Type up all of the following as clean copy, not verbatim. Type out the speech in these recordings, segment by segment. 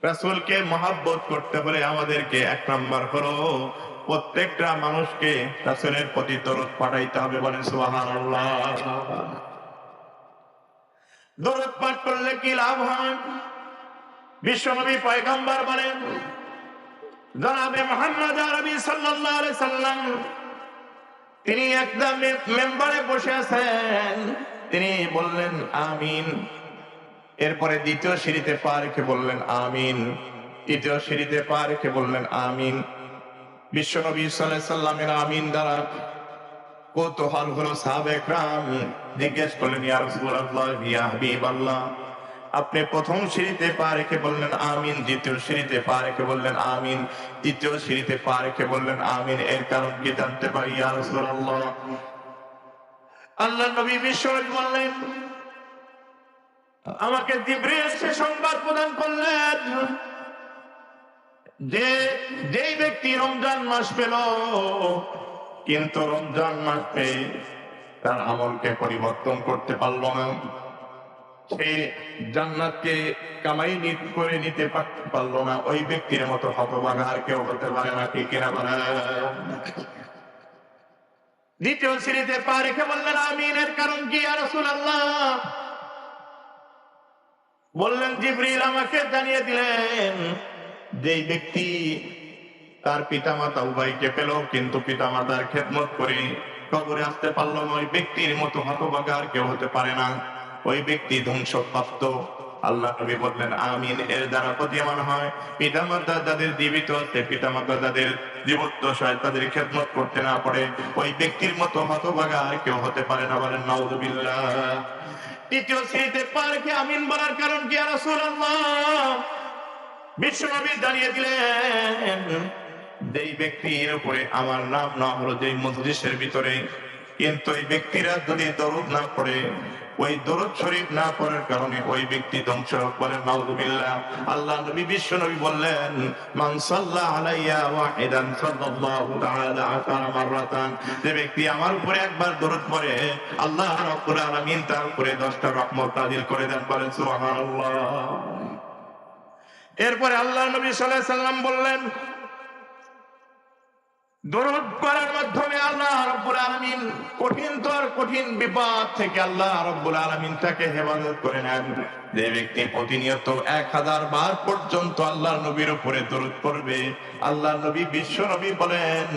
রাসূলকে মহব্বত করতে হলে আমাদেরকে এক নাম্বার হলো প্রত্যেকটা মানুষকে রাসূলের প্রতি দরুদ পাঠাইতে হবে। বলেন সুবহানাল্লাহ। দরুদ পাঠ করলে কি লাভ হয়? বিশ্বনবী পয়গম্বর বলেন, জনাবে মুহাম্মদ আরবি সাল্লাল্লাহু আলাইহি সাল্লাম তিনি একদম মেম্বারে বসে আছেন, তিনি বললেন আমিন। এরপরে দ্বিতীয় সিঁড়িতে পা রেখে বললেন আমিন। তৃতীয় সিঁড়িতে পা রেখে বললেন আমিন। বিশ্বনবী সাল্লাল্লাহু আলাইহি সাল্লামের আমিন দ্বারা কৌতূহল হলো, সাহাবায়ে কেরাম জিজ্ঞেস করলেন, ইয়া রাসূলুল্লাহ, ইয়া হাবিবাল্লাহ, আপনি প্রথম সিঁড়িতে পা রেখে বললেন আমিন, দ্বিতীয় সিঁড়িতে পা রেখে বললেন আমিন, তৃতীয় সিঁড়িতে পা রেখে বললেন আমিন, এর কারণ কি জানতে পারি ইয়া রাসূলুল্লাহ? আল্লাহর নবী বিশ্বনবী বললেন, আমাকে জিবরিল এসে সংবাদ প্রদান করলেন যে যেই ব্যক্তি রমজান মাস পেল কিন্তু রমজান মাস পেয়ে তার আমলকে পরিবর্তন করতে পারল না, সে জান্নাতকে কামাই করে নিতে পারলো না, ওই ব্যক্তির মতো হতভাগা আর কেউ হতে পারে না। ঠিক কিনা বলেন? দ্বিতীয় সিঁড়িতে পা রেখে বললেন আমিন, এর কারণ কি ইয়া রাসূলুল্লাহ? বললেন, জিবরিল আমাকে জানিয়ে দিলেন যেই ব্যক্তি তার পিতামাতা উভয়কে পেল কিন্তু পিতামাতার খেদমত করে কবরে আসতে পারলো না, ওই ব্যক্তির মতো হতভাগা আর কেউ হতে পারে না, ওই ব্যক্তি ধ্বংসপ্রাপ্ত। আল্লাহ নবী বললেন আমিন, এর দ্বারা প্রতীয়মান হয় পিতামাতা যাদের জীবিত আছে, পিতামাতা যাদের জীবদ্দশায় তাদের খেদমত করতে না পারে, ওই ব্যক্তির মতো হতভাগা আর কেউ হতে পারে না। বলেন নাউযুবিল্লাহ। তৃতীয় শ্রেণীতে পা রেখে আমিন বলার কারণ কি ইয়া রাসূলুল্লাহ? বিশ্বনবী জানিয়ে দিলেন, যেই ব্যক্তির উপরে আমার নাম না হলো যেই মজলিসের ভিতরে, কিন্তু ওই ব্যক্তিরা যদি দরুদ না পড়ে, ওই দরুদ শরীফ না পড়ার কারণে ওই ব্যক্তি ধ্বংস। বলেন নাউযুবিল্লাহ। আল্লাহ নবী বিশ্বনবী বললেন, মান সাল্লা আলাইয়া ওয়াহিদান সাল্লাল্লাহু তাআলা আশারা মাররাতান, যে ব্যক্তি আমার উপরে একবার দরুদ পড়ে আল্লাহ রাব্বুল আলামিন তার উপরে 10টা রহমত নাযিল করে দেন। বলেন সুবহানাল্লাহ। এরপরে আল্লাহ নবী সাল্লাল্লাহু আলাইহি সাল্লাম বললেন, দরুদ পড়ার মাধ্যমে আল্লাহ রাব্বুল আলামিন কঠিন বিপদ থেকে আল্লাহ রাব্বুল আলামিন তাকে হেফাজত করে নেন। যে ব্যক্তি প্রতিনিয়ত 1000 বার পর্যন্ত আল্লাহ নবীর উপরে দরুদ পড়বে, আল্লাহ নবী বিশ্ব নবী বলেন,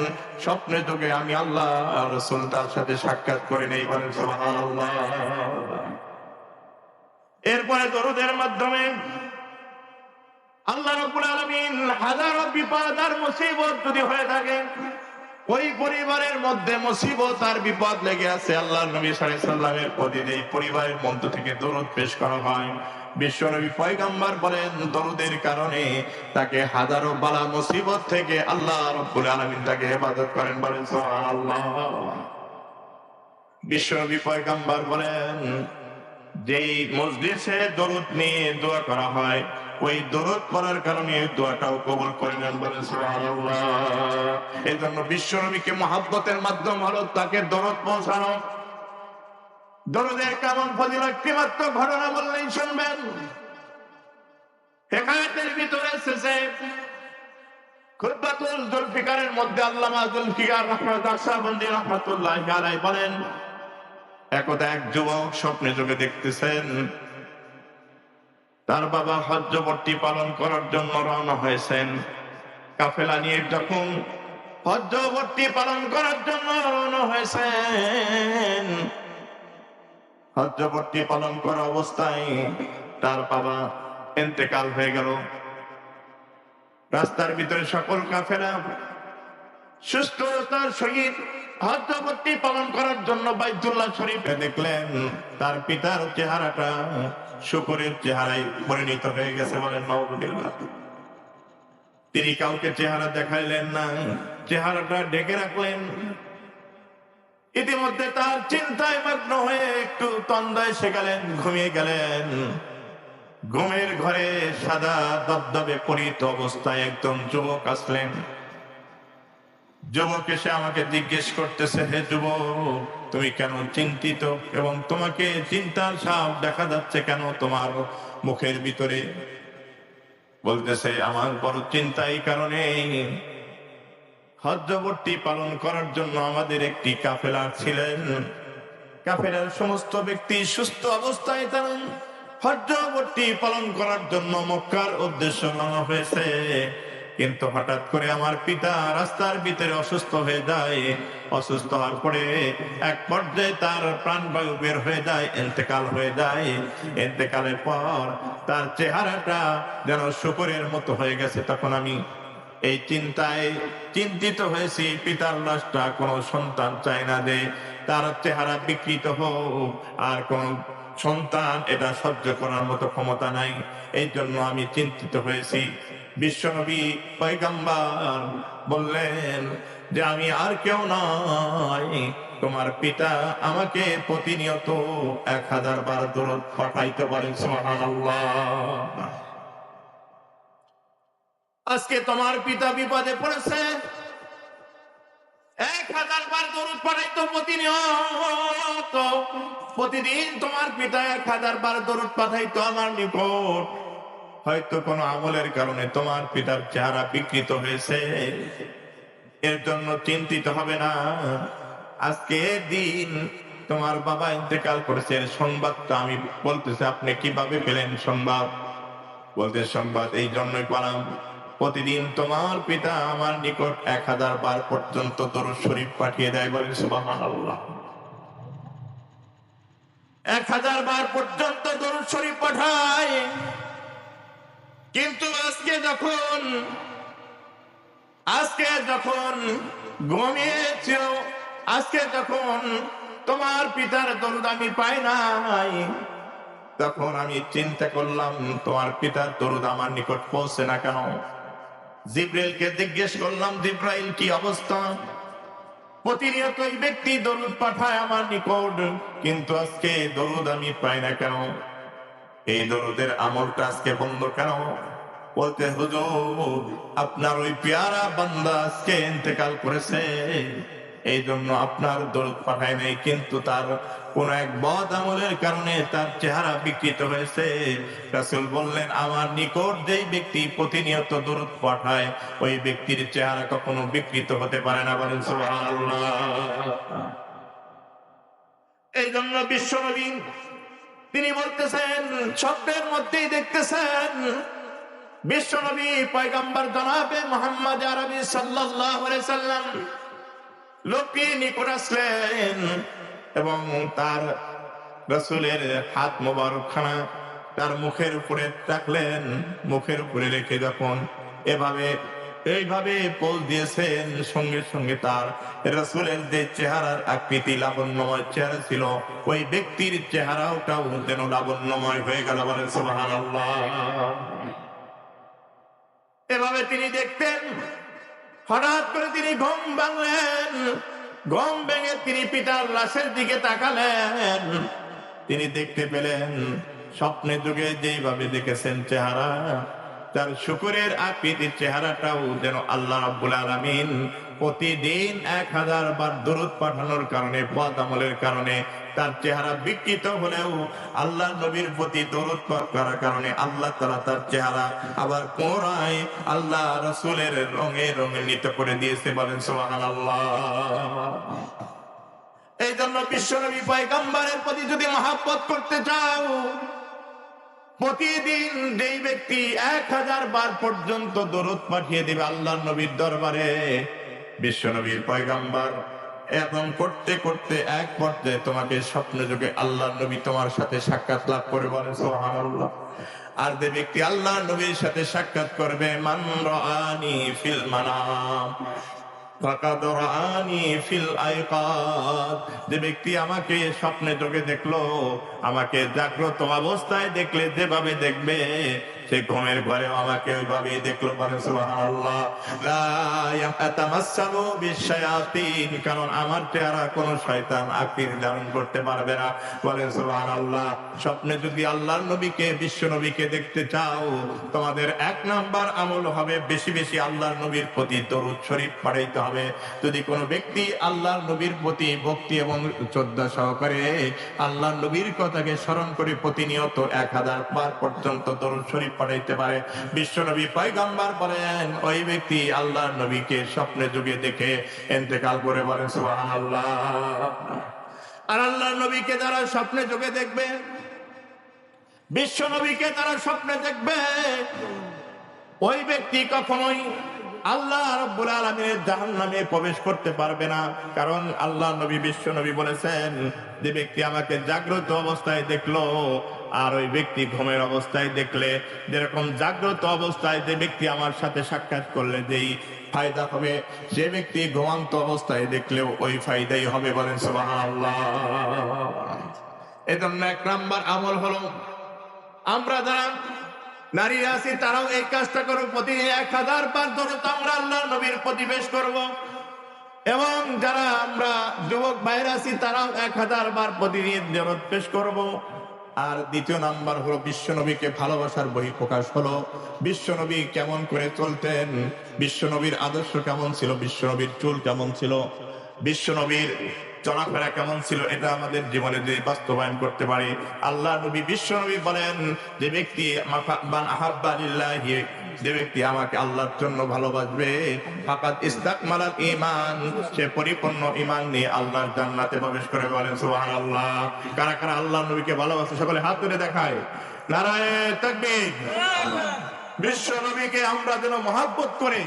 স্বপ্নে যোগে আমি আল্লাহ রাসূল তার সাথে সাক্ষাৎ করে নেই। বলেন সুবহানাল্লাহ। এরপরে দরুদের মাধ্যমে আল্লাহ রাব্বুল আলামিন হাজারো বিপদ আর মুসিবত যদি হয়ে থাকে, ওই পরিবারের মধ্যে মুসিবত আর বিপদ লেগে আছে, আল্লাহর নবী সাল্লাল্লাহু আলাইহি সাল্লামের প্রতি এই পরিবারের মধ্য থেকে দরুদ পেশ করা হয়। বিশ্বনবী পয়গম্বর বলেন, দরুদের কারণে তাকে হাজারো বালা মুসিবত থেকে আল্লাহ রাব্বুল আলামিন তাকে হেফাজত করেন। বলেন সুবহানাল্লাহ। বিশ্বনবী পয়গম্বর বলেন, যেই মজলিসে দরুদ নিয়ে দোয়া করা হয়, ওই দরুদ পড়ার কারণে দোয়াটাও কবুল করে নেন। বলেন সুবহানাল্লাহ। এই জন্য বিশ্বনবীকে মহব্বতের মাধ্যম হলো তাকে দরুদ পৌঁছানো। দরুদের কেমন ফজিলত, একটি মাত্র ঘটনা বললেই শুনবেন। হেকায়াতের ভিতরে এসেছে, খুতবাতুল জুলফিকারের মধ্যে আল্লামা জুলফিকার রাহমাতুল্লাহি আলাইহি বলেন, একদা এক যুবক স্বপ্নে চোখে দেখতেছেন তার বাবা হজ্জবর্তী পালন করার জন্য রওনা হয়েছেন। কাফেলা নিয়ে যখন হজ্জবর্তী পালন করার জন্য রওনা হয়েছেন, হজ্জবর্তী পালন করা অবস্থায় তার বাবা ইন্তেকাল হয়ে গেল। রাস্তার ভিতরে সকল কাফেলা সুস্থতার সহিত হজ্জবর্তী পালন করার জন্য বাইতুল্লাহ শরীফে দেখলেন তার পিতার চেহারাটা শুকরের চেহারায় পরিণত হয়ে গেছে। বলেন নাউযুবিল্লাহ। তিনি কাউকে চেহারা দেখাইলেন না, চেহারাটা ঢেকে রাখলেন। ইতিমধ্যে তার চিন্তায় মগ্ন হয়ে একটু তন্দ্রায় এসে গেলেন, ঘুমিয়ে গেলেন। ঘুমের ঘরে সাদা দবদবে পরিত অবস্থায় একদম যুবক আসলেন। যুবক এসে আমাকে জিজ্ঞেস করতেছে, হে যুবক, তুমি কেন চিন্তিত এবং তোমাকে চিন্তার ছাপ দেখা যাচ্ছে কেন তোমার মুখের ভিতরে? বলতেছে আমার বড় চিন্তা এই কারণে, হজ্জবর্তী পালন করার জন্য আমাদের একটি কাফেলা ছিলেন। কাফেলার সমস্ত ব্যক্তি সুস্থ অবস্থায় তারা হজ্জবর্তী পালন করার জন্য মক্কার উদ্দেশ্য রওনা হয়েছে। কিন্তু হঠাৎ করে আমার পিতা রাস্তার ভিতরে অসুস্থ হয়ে যায়। অসুস্থ হওয়ার পরে এক পর্যায়ে তার প্রাণবায়ু বের হয়ে যায়, ইন্তেকাল হয়ে যায়। ইন্তেকালের পর তার চেহারাটা যেন শুকরের মতো হয়ে গেছে। তখন আমি এই চিন্তায় চিন্তিত হয়েছি, পিতার লাশটা কোনো সন্তান চায় না যে তার চেহারা বিকৃত হোক, আর কোন সন্তান এটা সহ্য করার মতো ক্ষমতা নাই। এই জন্য আমি চিন্তিত হয়েছি। বিশ্বনবী পয়গম্বর বললেন যে আমি আর কেউ নয়, তোমার পিতা আমাকে প্রতিনিয়ত 1000 বার দরুদ পাঠাইতে পারেন। সুবহানাল্লাহ। আজকে তোমার পিতা বিপদে পড়েছে, 1000 বার দরুদ পাঠাইতো প্রতিনিয়ত। প্রতিদিন তোমার পিতা 1000 বার দরুদ পাঠাইতো আমার নিকট। হয়তো কোনো আমলের কারণে তোমার পিতার চেহারা বিকৃত হয়েছে, এর জন্য চিন্তিত হবে না। আজকে দিন তোমার বাবা ইন্তেকাল করেছে, সংবাদটা আমি বলতেছি, আপনি কিভাবে পেলেন সংবাদ? বলতে সংবাদ এই জন্যই পেলাম, প্রতিদিন তোমার পিতা আমার নিকট 1000 বার পর্যন্ত দরুদ শরীফ পাঠিয়ে দেয়। বলেন সুবহানাল্লাহ। 1000 বার পর্যন্ত দরুদ শরীফ পাঠায়। কিন্তু আজকে যখন ঘুমিয়েছিল, আজকে যখন তোমার পিতার দরুদ আমি পাই নাই, তখন আমি চিন্তা করলাম তোমার পিতার দরুদ আমার নিকট পৌঁছে না কেন। জিব্রাইলকে জিজ্ঞেস করলাম, জিব্রাইল কি অবস্থা? প্রতিনিয়ত এই ব্যক্তি দরুদ পাঠায় আমার নিকট, কিন্তু আজকে দরুদ আমি পাই না কেন? এই দরুদের আমলটা আজকে বন্ধ কেন? বলতে হুজুর আপনার ওই পেয়ারা বান্দা আজকে ইন্তেকাল করেছে, এই জন্য আপনার দরুদ পাঠায় নাই। কিন্তু তার কোন এক বদ আমলের কারণে তার চেহারা বিকৃত হয়েছে। রাসূল বললেন আমার নিকট যেই ব্যক্তি প্রতিনিয়ত দরুদ পাঠায়, ওই ব্যক্তির চেহারা কখনো বিকৃত হতে পারে না। বলেন সুবহানাল্লাহ। এই জন্য বিশ্বনবী তিনি বলতেছেন, স্বপ্নের মধ্যেই দেখতেছেন বিশ্বনবী পয়গম্বর জনাবে মুহাম্মদ আরবি সাল্লাল্লাহু আলাইহি সাল্লাম লোকটি নিকট আসলেন এবং তার রাসূলের হাত মোবারক খানা তার মুখের উপরে রাখলেন। মুখের উপরে রেখে যখন এইভাবে পোজ দিয়েছেন, সঙ্গে সঙ্গে তার রাসূলের যে চেহারার আকৃতি লাবণ্যময় চেহারা ছিল, ওই ব্যক্তির চেহারাটাও যেন লাবণ্যময় হয়ে গেল। বলেন সুবহানাল্লাহ। এভাবে তিনি দেখতেন। হঠাৎ করে তিনি ঘুম ভাঙলেন। ঘুম ভেঙে তিনি পিতার লাশের দিকে তাকালেন। তিনি দেখতে পেলেন স্বপ্নে যুগে যেভাবে দেখেছেন চেহারা, তার শুকরের আকৃতির চেহারাটাও যেন আল্লাহ রাব্বুল আলামিন প্রতিদিন 1000 বার দরুদ পাঠানোর কারণে, বদ আমলের কারণে তার চেহারা বিকৃত হলেও আল্লাহ নবীর প্রতি দরুদ পাঠ করার কারণে আল্লাহ তাআলা তার চেহারা আবার পুনরায় আল্লাহ রাসূলের রঙে রঙিত করে দিয়েছে। বলেন সুবহানাল্লাহ। এই জন্য বিশ্বনবী পয়গম্বরের প্রতি যদি মহব্বত করতে চাও, প্রতিদিন যেই ব্যক্তি 1000 বার পর্যন্ত দরুদ পাঠিয়ে দিবে আল্লাহ নবীর দরবারে, বিশ্বনবীর পয়গম্বর এবং করতে করতে এক পর্যায়ে তোমাকে স্বপ্ন যুগে আল্লাহ নবী তোমার সাথে সাক্ষাৎ লাভ করে। বলেন সুবহানাল্লাহ। আর যে ব্যক্তি আল্লাহ নবীর সাথে সাক্ষাৎ করবে, মান রাআনি ফিল মানাম ফাকাদ রাআনি ফিল আইকাদ, যে ব্যক্তি আমাকে স্বপ্নে যোগে দেখলো, আমাকে জাগ্রত অবস্থায় দেখলে যেভাবে দেখবে, সে ঘুমের ঘরে আমাকে ওইভাবেই দেখলো। বলেন সুবহানাল্লাহ। লা ইয়াতামাসসালু বিশায়াতিন, কারণ আমার চেহারা কোন শয়তান আকৃতি ধারণ করতে পারবে না। বলেন সুবহানাল্লাহ। স্বপ্নে যদি আল্লাহর নবীকে, বিশ্ব নবীকে দেখতে চাও, তোমাদের 1 নাম্বার আমল হবে বেশি বেশি আল্লাহর নবীর প্রতি দরুদ শরীফ পড়াইতে হবে। যদি কোনো ব্যক্তি আল্লাহর নবীর প্রতি ভক্তি এবং শ্রদ্ধা সহকারে আল্লাহর নবীর কথাকে স্মরণ করে প্রতিনিয়ত 1000 বার পর্যন্ত দরুদ শরীফ পাঠাইতে পারে। বিশ্বনবী পয়গম্বর বলেন ওই ব্যক্তি আল্লাহর নবীকে স্বপ্নে যুগে দেখে ইন্তেকাল করে, বলেন সুবহানাল্লাহ। আর আল্লাহর নবীকে যারা স্বপ্নে যুগে দেখবে, বিশ্ব নবীকে যারা স্বপ্নে দেখবে, ওই ব্যক্তি কখনোই আল্লাহ রাব্বুল আলামিনের জাহান্নামে প্রবেশ করতে পারবে না। কারণ আল্লাহ নবী, বিশ্ব নবী বলেছেন যে ব্যক্তি আমাকে জাগ্রত অবস্থায় দেখলো আর ওই ব্যক্তি ঘুমের অবস্থায় দেখলে, যেরকম জাগ্রত অবস্থায় যে ব্যক্তি আমার সাথে সাক্ষাৎ করলে যেই ফায়দা হবে, যে ব্যক্তি ঘুমান্ত অবস্থায় দেখলেও ওই ফায়দাই হবে, বলেন সুবহানাল্লাহ। এজন্য 1 নাম্বার আমল হলো, আমরা যারা নারী আছি তারাও এই কাজটা করব, প্রতিদিন 1000 বার ধরে তো আমরা আল্লাহর নবীর প্রতিবেশ করব। এবং যারা আমরা যুবক ভাইরা আছি তারাও 1000 বার প্রতিদিন নিয়ত পেশ করব। আর দ্বিতীয় নাম্বার হলো বিশ্বনবীকে ভালোবাসার বহিঃপ্রকাশ হলো বিশ্বনবী কেমন করে চলতেন, বিশ্বনবীর আদর্শ কেমন ছিল, বিশ্বনবীর চুল কেমন ছিল, বিশ্বনবীর চলাফেরা কেমন ছিল, এটা আমাদের জীবনে যে বাস্তবায়ন করতে পারি। আল্লাহ নবী বিশ্বনবী বলেন যে ব্যক্তি যে ব্যক্তি আমাকে আল্লাহর জন্য ভালোবাসবে, ফাকাদ ইস্তাকমালাল ঈমান, সে পরিপূর্ণ ঈমান নিয়ে আল্লাহর জান্নাতে প্রবেশ করে, বলেন সুবহানাল্লাহ। কারা কারা আল্লাহর নবীকে ভালোবাসে সকলে হাত তুলে দেখায়, নারায়ে তাকবীর। বিশ্ব নবীকে আমরা যেন মহব্বত করে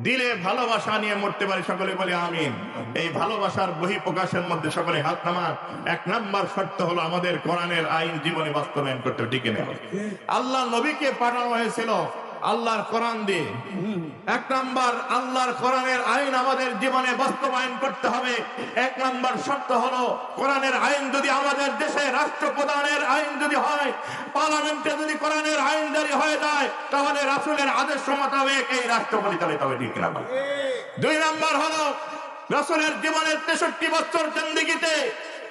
দিলে ভালোবাসা নিয়ে মরতে পারি, সকলে বলে আমিন। এই ভালোবাসার বহিঃপ্রকাশের মধ্যে সকলে হাত নামান। 1 নাম্বার শর্ত হলো আমাদের কোরআনের আইন জীবনে বাস্তবায়ন করতে হবে, ঠিক না? আল্লাহ নবীকে পাঠানো হয়েছিল আল্লাহর কোরআন দিয়ে। 1 নাম্বার আল্লাহর কোরআনের আইন আমাদের জীবনে বাস্তবায়ন করতে হবে। 1 নাম্বার শর্ত হলো কোরআনের আইন যদি আমাদের দেশে রাষ্ট্রপ্রধানের আইন যদি হয়, পার্লামেন্টে যদি কোরআনের আইন জারি হয়ে যায়, তাহলে রাসূলের আদেশ মোতাবেক এই রাষ্ট্র পরিচালিত হবে, ঠিক না? 2 নাম্বার হলো রাসূলের জীবনের 63 বছর জিন্দেগিতে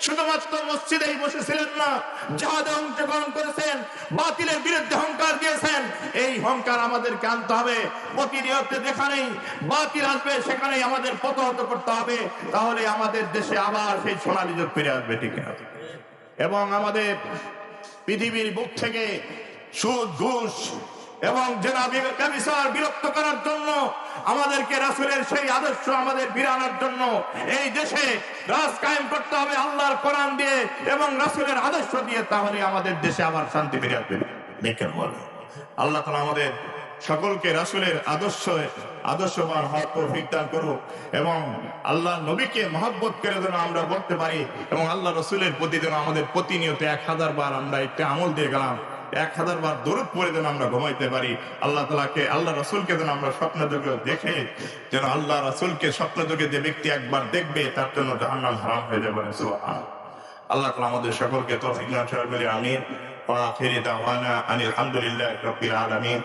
শুধুমাত্র মসজিদেই বসেছিলেন না, জিহাদে অংশগ্রহণ করেছেন, বাতিলের বিরুদ্ধে হুঙ্কার দিয়েছেন। এই হুঙ্কার আমাদেরকে আনতে হবে। প্রতিনিয়ত যেখানেই বাতিল আসবে সেখানেই আমাদের প্রতিহত করতে হবে, তাহলে আমাদের দেশে আবার সেই সোনালী যুগ ফিরে আসবে, ঠিক না? এবং আমাদের পৃথিবীর বুক থেকে সুদ, ঘুষ এবং জেনাবি ব্যভিচার বিরক্ত করার জন্য, আমাদেরকে রাসূলের সেই আদর্শ আমাদের ফিরানোর জন্য এই দেশে রাজ কায়েম করতে হবে আল্লাহর কোরআন দিয়ে এবং রাসূলের আদর্শ দিয়ে, তাহলে আমাদের দেশে আবার শান্তি ফিরে আসবে। দেখেন বলে আল্লাহ তাআলা আমাদের সকলকে রাসূলের আদর্শবান হওয়ার তৌফিক দান করুক এবং আল্লাহ নবীকে মহব্বত করে যেন আমরা বলতে পারি এবং আল্লাহ রাসূলের প্রতি যেন আমাদের প্রতিনিয়ত 1000 বার আমরা একটা আমল দিয়ে গেলাম, 1000 বার দরুদ পড়ে যেন আমরা ঘুমাইতে পারি। আল্লাহ তাআলাকে, আল্লাহ রাসূলকে যেন আমরা স্বপ্ন যোগে দেখে, যেন আল্লাহ রাসূলকে স্বপ্ন যোগে যে ব্যক্তি একবার দেখবে তার জন্য জাহান্নাম হারাম হয়ে যাবে, সুবহানাল্লাহ। আল্লাহ তাআলা আমাদের সকলকে তৌফিক দান করুন, আমিন। ওয়া আখিরু দাওয়ানা আনিল হামদুলিল্লাহি রাব্বিল আলামিন।